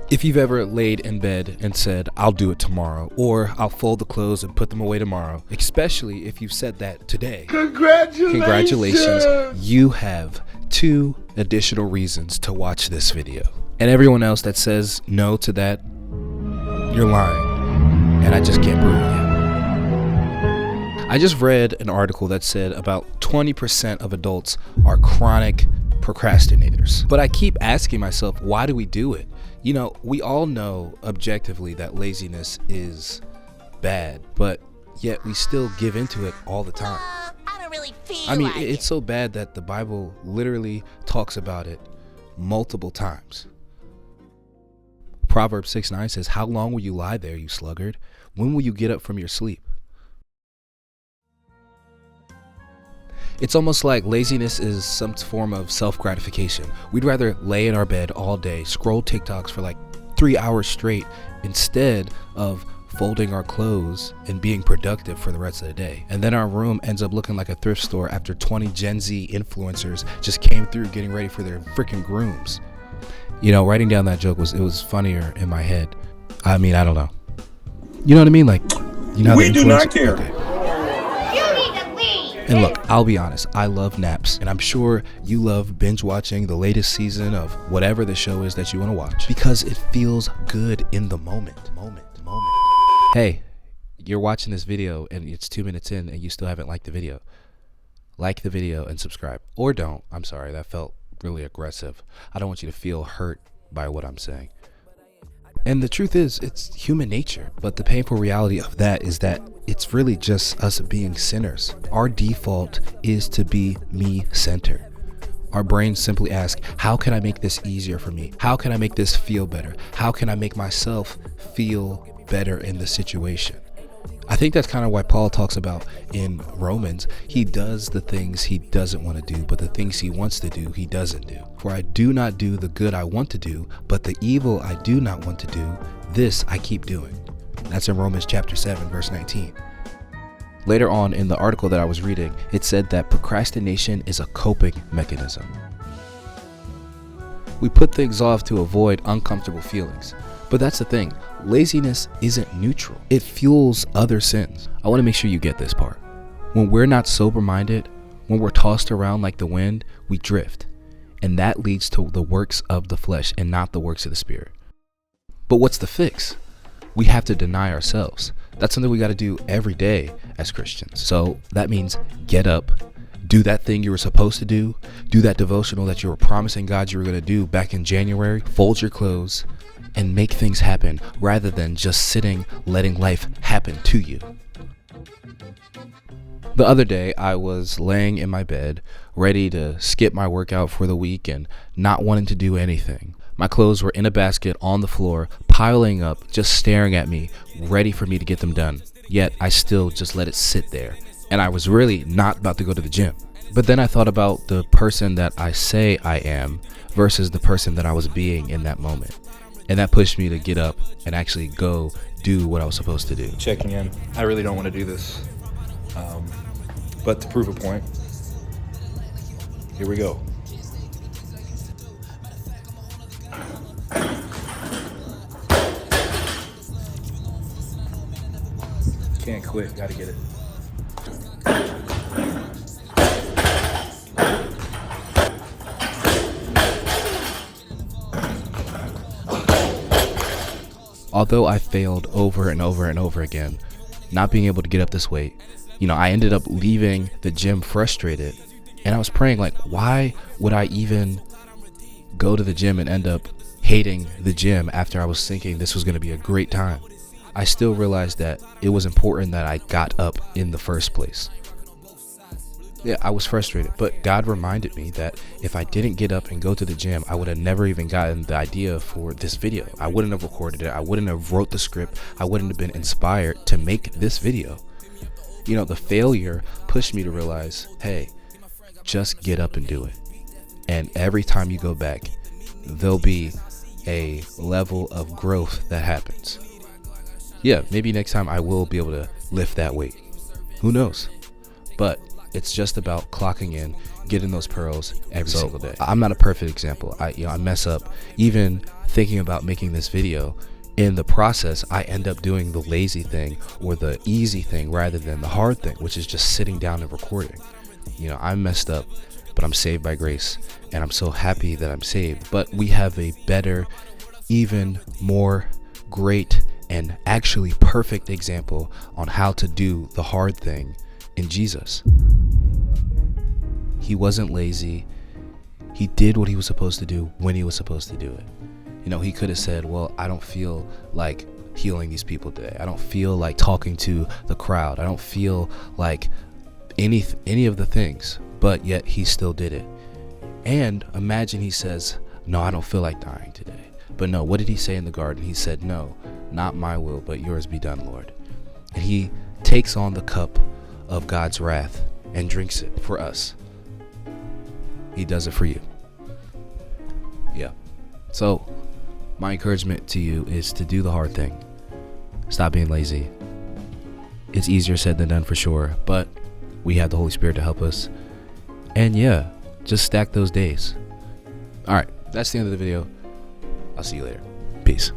If you've ever laid in bed and said, I'll do it tomorrow, or I'll fold the clothes and put them away tomorrow, especially if you've said that today, congratulations, you have 2 additional reasons to watch this video. And everyone else that says no to that, you're lying, and I just can't prove it yet. I just read an article that said about 20% of adults are chronic procrastinators. But I keep asking myself, why do we do it? You know, we all know objectively that laziness is bad, but yet we still give into it all the time. I don't really feel it's so bad that the Bible literally talks about it multiple times. Proverbs 6:9 says, "How long will you lie there, you sluggard? When will you get up from your sleep?" It's almost like laziness is some form of self-gratification. We'd rather lay in our bed all day, scroll TikToks for like 3 hours straight, instead of folding our clothes and being productive for the rest of the day. And then our room ends up looking like a thrift store after 20 Gen Z influencers just came through getting ready for their freaking grooms. You know, writing down that joke was funnier in my head. I don't know. You know what I mean? Like, you know, we do not care. Okay. And look, I'll be honest, I love naps, and I'm sure you love binge watching the latest season of whatever the show is that you want to watch, because it feels good in the moment. Hey, you're watching this video and it's 2 minutes in and you still haven't liked the video. Like the video and subscribe. Or don't. I'm sorry, that felt really aggressive. I don't want you to feel hurt by what I'm saying. And the truth is, it's human nature. But the painful reality of that is that it's really just us being sinners. Our default is to be me-centered. Our brains simply ask, how can I make this easier for me? How can I make this feel better? How can I make myself feel better in the situation? I think that's kind of why Paul talks about in Romans, he does the things he doesn't want to do, but the things he wants to do, he doesn't do. For I do not do the good I want to do, but the evil I do not want to do, this I keep doing. That's in Romans chapter 7, verse 19. Later on in the article that I was reading, it said that procrastination is a coping mechanism. We put things off to avoid uncomfortable feelings. But that's the thing, laziness isn't neutral. It fuels other sins. I want to make sure you get this part. When we're not sober-minded, when we're tossed around like the wind, we drift. And that leads to the works of the flesh and not the works of the Spirit. But what's the fix? We have to deny ourselves. That's something we got to do every day as Christians. So that means get up, do that thing you were supposed to do that devotional that you were promising God you were going to do back in January, fold your clothes, and make things happen rather than just sitting, letting life happen to you. The other day, I was laying in my bed, ready to skip my workout for the week and not wanting to do anything. My clothes were in a basket on the floor, piling up, just staring at me, ready for me to get them done. Yet, I still just let it sit there. And I was really not about to go to the gym. But then I thought about the person that I say I am versus the person that I was being in that moment. And that pushed me to get up and actually go do what I was supposed to do. Checking in. I really don't want to do this. But to prove a point, here we go. Can't quit, gotta get it. Although I failed over and over and over again, not being able to get up this weight, I ended up leaving the gym frustrated. And I was praying, like, why would I even go to the gym and end up hating the gym after I was thinking this was going to be a great time? I still realized that it was important that I got up in the first place. Yeah, I was frustrated, but God reminded me that if I didn't get up and go to the gym, I would have never even gotten the idea for this video. I wouldn't have recorded it. I wouldn't have wrote the script. I wouldn't have been inspired to make this video. The failure pushed me to realize, hey, just get up and do it. And every time you go back, there'll be a level of growth that happens. Yeah, maybe next time I will be able to lift that weight. Who knows? But it's just about clocking in, getting those pearls every single day. I'm not a perfect example. I mess up. Even thinking about making this video, in the process, I end up doing the lazy thing or the easy thing rather than the hard thing, which is just sitting down and recording. You know, I'm messed up, but I'm saved by grace, and I'm so happy that I'm saved. But we have a better, even more great, and actually perfect example on how to do the hard thing in Jesus. He wasn't lazy. He did what he was supposed to do when he was supposed to do it. You know, he could have said, well, I don't feel like healing these people today. I don't feel like talking to the crowd. I don't feel like any of the things, but yet he still did it. And imagine he says, no, I don't feel like dying today. But no, what did he say in the garden? He said, no, not my will, but yours be done, Lord. And he takes on the cup of God's wrath and drinks it for us. He does it for you. Yeah. So my encouragement to you is to do the hard thing. Stop being lazy. It's easier said than done for sure, but we have the Holy Spirit to help us. And yeah, just stack those days. All right, that's the end of the video. I'll see you later. Peace.